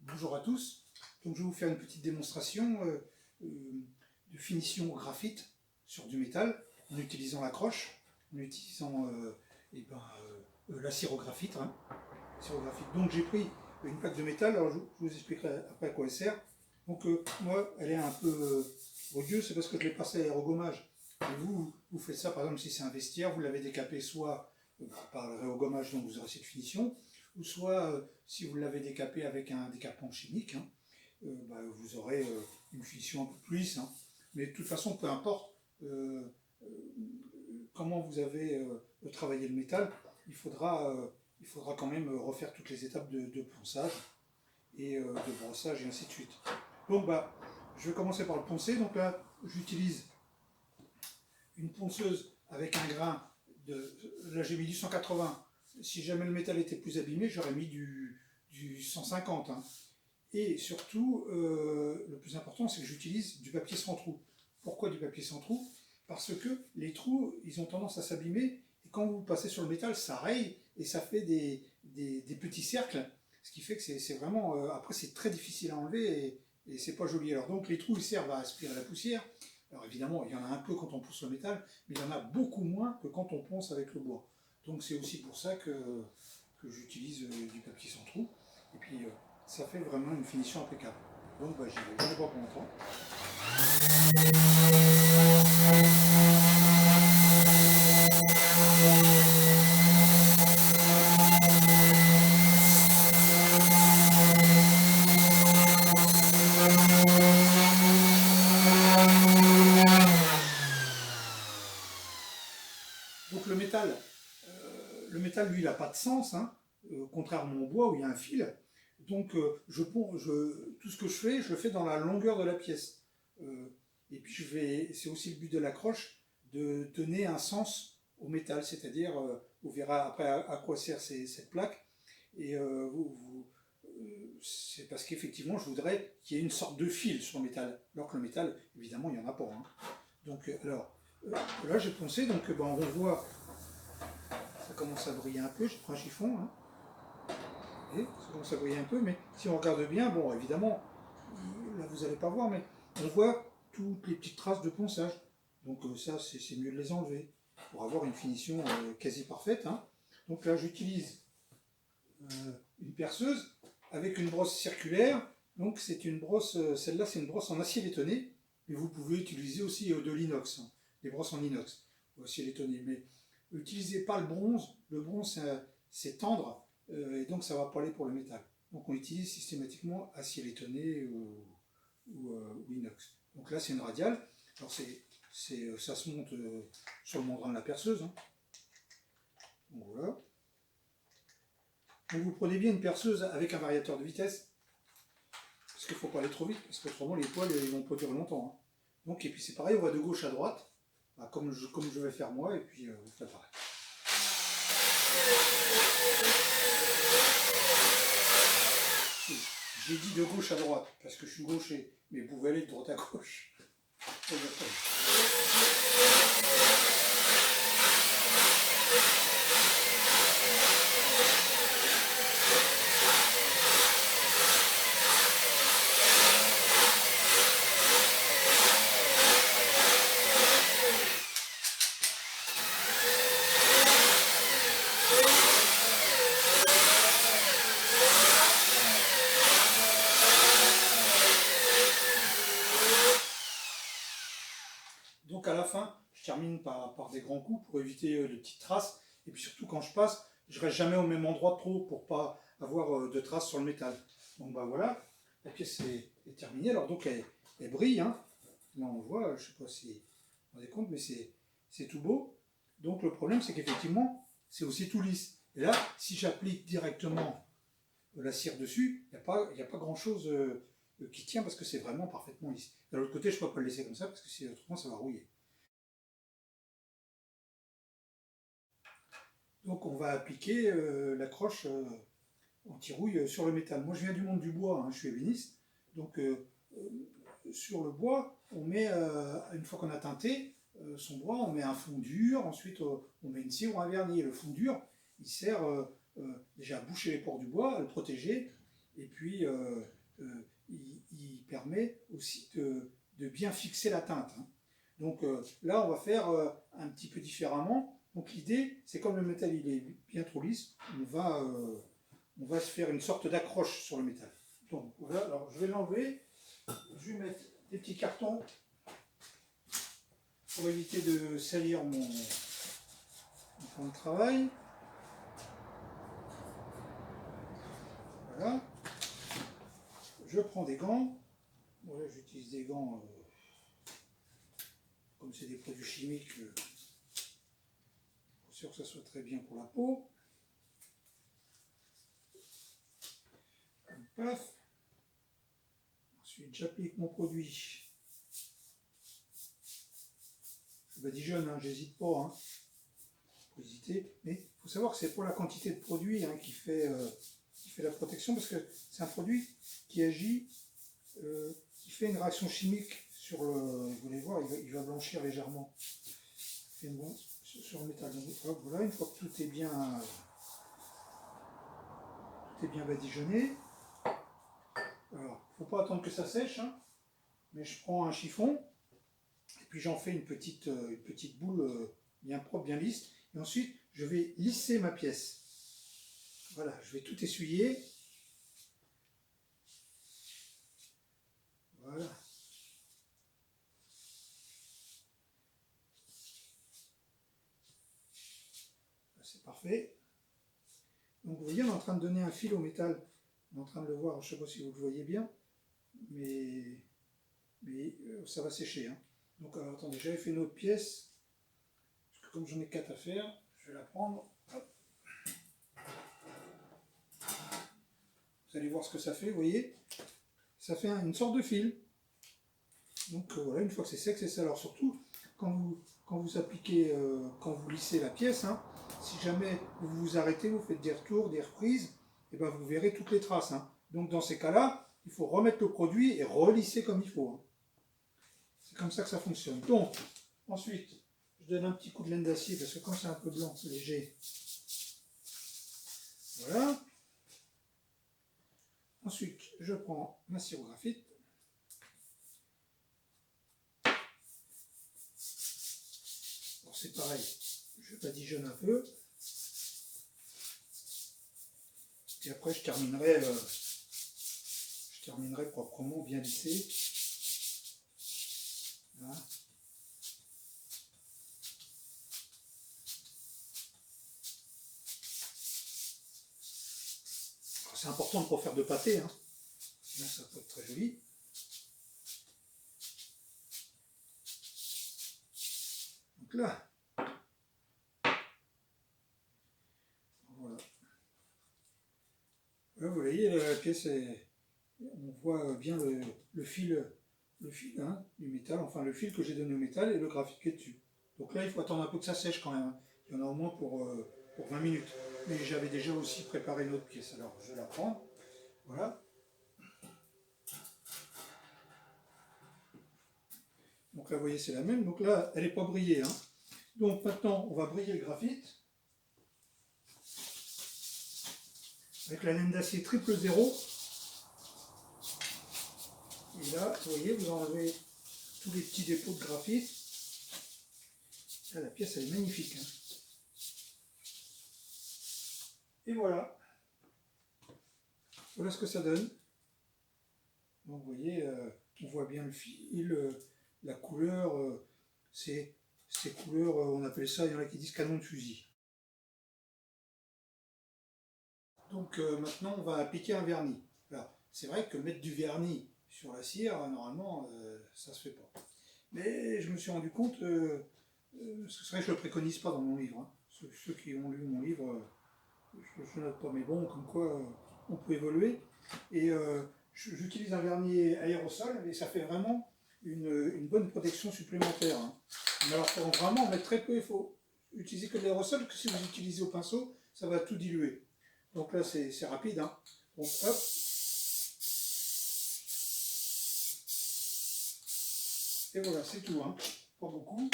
Bonjour à tous. Donc, je vais vous faire une petite démonstration de finition au graphite sur du métal en utilisant la croche, en utilisant la cire au graphite. Donc j'ai pris une plaque de métal, alors je vous expliquerai après à quoi elle sert. Donc moi, elle est un peu odieuse, c'est parce que je l'ai passée à l'aérogommage. Et vous faites ça, par exemple, si c'est un vestiaire, vous l'avez décapé soit par le réogommage, donc vous aurez cette finition, ou soit si vous l'avez décapé avec un décapant chimique, vous aurez une finition un peu plus lisse. Mais de toute façon, peu importe comment vous avez travaillé le métal, il faudra quand même refaire toutes les étapes de ponçage et de brossage et ainsi de suite. Donc je vais commencer par le poncer. Donc là, j'utilise une ponceuse avec un grain de... Là, j'ai mis du 180. Si jamais le métal était plus abîmé, j'aurais mis du 150. Et surtout, le plus important, c'est que j'utilise du papier sans trou. Pourquoi du papier sans trou? Parce que les trous, ils ont tendance à s'abîmer, et quand vous passez sur le métal, ça raye, et ça fait des petits cercles, ce qui fait que c'est vraiment... après, c'est très difficile à enlever, et c'est pas joli. Alors donc, les trous, ils servent à aspirer la poussière. Alors évidemment, il y en a un peu quand on ponce le métal, mais il y en a beaucoup moins que quand on ponce avec le bois. Donc c'est aussi pour ça que j'utilise du papier sans trou. Et puis, ça fait vraiment une finition impeccable. Donc j'y vais, je ne pas pour longtemps. Donc le métal lui, il n'a pas de sens, contrairement au bois où il y a un fil. Donc tout ce que je fais, je le fais dans la longueur de la pièce. Et puis c'est aussi le but de l'accroche, de donner un sens au métal, c'est-à-dire, vous verrez après à quoi sert cette plaque, et c'est parce qu'effectivement je voudrais qu'il y ait une sorte de fil sur le métal, alors que le métal, évidemment, il n'y en a pas. Donc là j'ai poncé, donc on voit, ça commence à briller un peu, je prends un chiffon, et ça commence à briller un peu, mais si on regarde bien, bon évidemment, là vous n'allez pas voir, mais on voit toutes les petites traces de ponçage. Donc ça, c'est mieux de les enlever pour avoir une finition quasi parfaite. Donc là, j'utilise une perceuse avec une brosse circulaire. Donc c'est une brosse, celle-là c'est une brosse en acier laitonné, mais vous pouvez utiliser aussi de l'inox, des brosses en inox, ou acier laitonné. Mais n'utilisez pas le bronze. Le bronze c'est tendre, et donc ça ne va pas aller pour le métal. Donc on utilise systématiquement acier laitonné ou inox. Donc là c'est une radiale. Alors ça se monte sur le membrane de la perceuse. Donc voilà. Donc vous prenez bien une perceuse avec un variateur de vitesse, parce qu'il ne faut pas aller trop vite, parce qu'autrement les poils ils vont pas durer longtemps. Donc, et puis c'est pareil, on va de gauche à droite, comme je vais faire moi, et puis vous faites pareil. J'ai dit de gauche à droite, parce que je suis gaucher, mais vous pouvez aller de droite à gauche. Donc à la fin, je termine par des grands coups pour éviter les petites traces. Et puis surtout quand je passe, je ne reste jamais au même endroit trop pour ne pas avoir de traces sur le métal. Donc voilà, la pièce est terminée. Alors donc elle brille. Là on voit, je ne sais pas si vous vous rendez compte, mais c'est tout beau. Donc le problème c'est qu'effectivement, c'est aussi tout lisse. Et là, si j'applique directement la cire dessus, il n'y a pas grand chose qui tient parce que c'est vraiment parfaitement lisse. De l'autre côté, je ne peux pas le laisser comme ça parce que autrement ça va rouiller. Donc on va appliquer l'accroche anti-rouille sur le métal. Moi je viens du monde du bois, je suis ébéniste. Donc sur le bois, on met, une fois qu'on a teinté son bois, on met un fond dur, ensuite on met une cire ou un vernis. Et le fond dur, il sert déjà à boucher les pores du bois, à le protéger, et puis il permet aussi de bien fixer la teinte. Hein. Donc là, on va faire un petit peu différemment. Donc l'idée, c'est comme le métal il est bien trop lisse, on va se faire une sorte d'accroche sur le métal. Donc voilà, alors je vais l'enlever, je vais mettre des petits cartons pour éviter de salir mon fond de travail. Voilà. Je prends des gants. Voilà, j'utilise des gants, comme c'est des produits chimiques, pour sûr que ça soit très bien pour la peau. Paf. Ensuite, j'applique mon produit. Je badigeonne, hein, j'hésite pas. Hein. Faut hésiter. Mais il faut savoir que c'est pour la quantité de produit hein, qui fait la protection, parce que c'est un produit qui agit, qui fait une réaction chimique sur le. Vous allez voir, il va blanchir légèrement. Sur le métal. Donc, voilà, une fois que tout est bien badigeonné. Alors, il ne faut pas attendre que ça sèche, hein, mais je prends un chiffon, et puis j'en fais une petite boule bien propre, bien lisse, et ensuite je vais lisser ma pièce. Voilà, je vais tout essuyer. Voilà. C'est parfait. Donc vous voyez, on est en train de donner un fil au métal. On est en train de le voir, je ne sais pas si vous le voyez bien, mais ça va sécher. Hein. Donc attendez, j'avais fait une autre pièce, parce que comme j'en ai 4 à faire, je vais la prendre. Hop. Vous allez voir ce que ça fait, vous voyez. Ça fait une sorte de fil. Donc voilà, une fois que c'est sec, c'est ça. Alors surtout, quand vous appliquez, quand vous lissez la pièce, hein, si jamais vous vous arrêtez, vous faites des retours, des reprises, et ben vous verrez toutes les traces. Hein. Donc dans ces cas-là, il faut remettre le produit et relisser comme il faut. Hein. C'est comme ça que ça fonctionne. Donc, ensuite, je donne un petit coup de laine d'acier, parce que quand c'est un peu blanc, c'est léger. Voilà. Ensuite, je prends ma cyrographite. Bon, c'est pareil, je badigeonne un peu. Et après, je terminerai proprement, bien lissé. Voilà. C'est important de ne pas faire de pâté. Hein. Là, ça peut être très joli. Donc là, voilà. Là, vous voyez, la pièce, on voit bien le fil hein, du métal, enfin le fil que j'ai donné au métal et le graphite qui est dessus. Donc là, il faut attendre un peu que ça sèche quand même. Hein. Il y en a au moins pour 20 minutes. Mais j'avais déjà aussi préparé une autre pièce, alors je vais la prendre. Voilà. Donc là, vous voyez, c'est la même. Donc là, elle n'est pas brillée. Hein. Donc maintenant, on va briller le graphite. Avec la laine d'acier triple 0. Et là, vous voyez, vous enlevez tous les petits dépôts de graphite. Là, la pièce, elle est magnifique. Hein. Et voilà. Voilà ce que ça donne. Donc vous voyez, on voit bien le fil, la couleur, c'est ces couleurs, on appelle ça, il y en a qui disent canon de fusil. Donc maintenant on va appliquer un vernis. Alors c'est vrai que mettre du vernis sur la cire, normalement ça se fait pas. Mais je me suis rendu compte, c'est vrai que je ne le préconise pas dans mon livre. Hein. Ceux qui ont lu mon livre, je ne note pas, mais bon, comme quoi on peut évoluer. Et j'utilise un vernis aérosol et ça fait vraiment une bonne protection supplémentaire. Hein. Mais alors pour vraiment en mettre très peu, il faut utiliser que de l'aérosol, que si vous utilisez au pinceau, ça va tout diluer. Donc là c'est rapide. Hein. Donc hop. Et voilà, c'est tout. Hein. Pas beaucoup.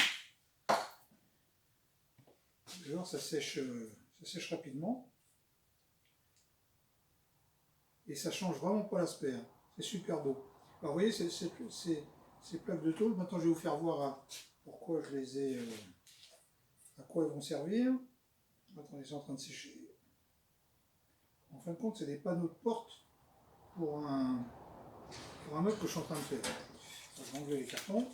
Alors ça sèche rapidement. et ça change vraiment pas l'aspect. Hein. C'est super beau. Alors vous voyez, ces plaques de tôle, maintenant je vais vous faire voir pourquoi je les ai, à quoi elles vont servir. Attendez, c'est en train de sécher. En fin de compte, c'est des panneaux de porte pour un meuble que je suis en train de faire. Je vais enlever les cartons.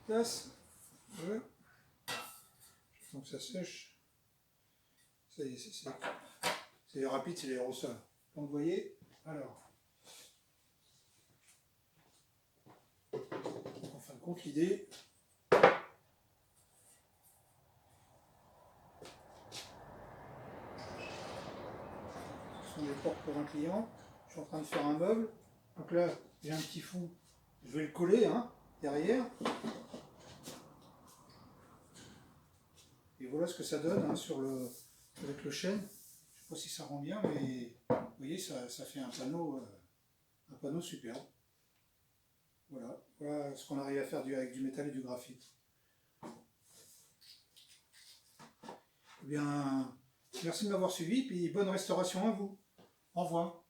Place. Voilà. Donc ça sèche. Ça y est, c'est rapide, c'est l'aérosol. Donc vous voyez, alors, en fin de compte, l'idée, ce sont des portes pour un client. Je suis en train de faire un meuble. Donc là, j'ai un petit fou. Je vais le coller hein, derrière. Et voilà ce que ça donne hein, avec le chêne. Je ne sais pas si ça rend bien, mais vous voyez, ça fait un panneau superbe. Voilà ce qu'on arrive à faire avec du métal et du graphite. Eh bien, merci de m'avoir suivi, puis bonne restauration à vous. Au revoir.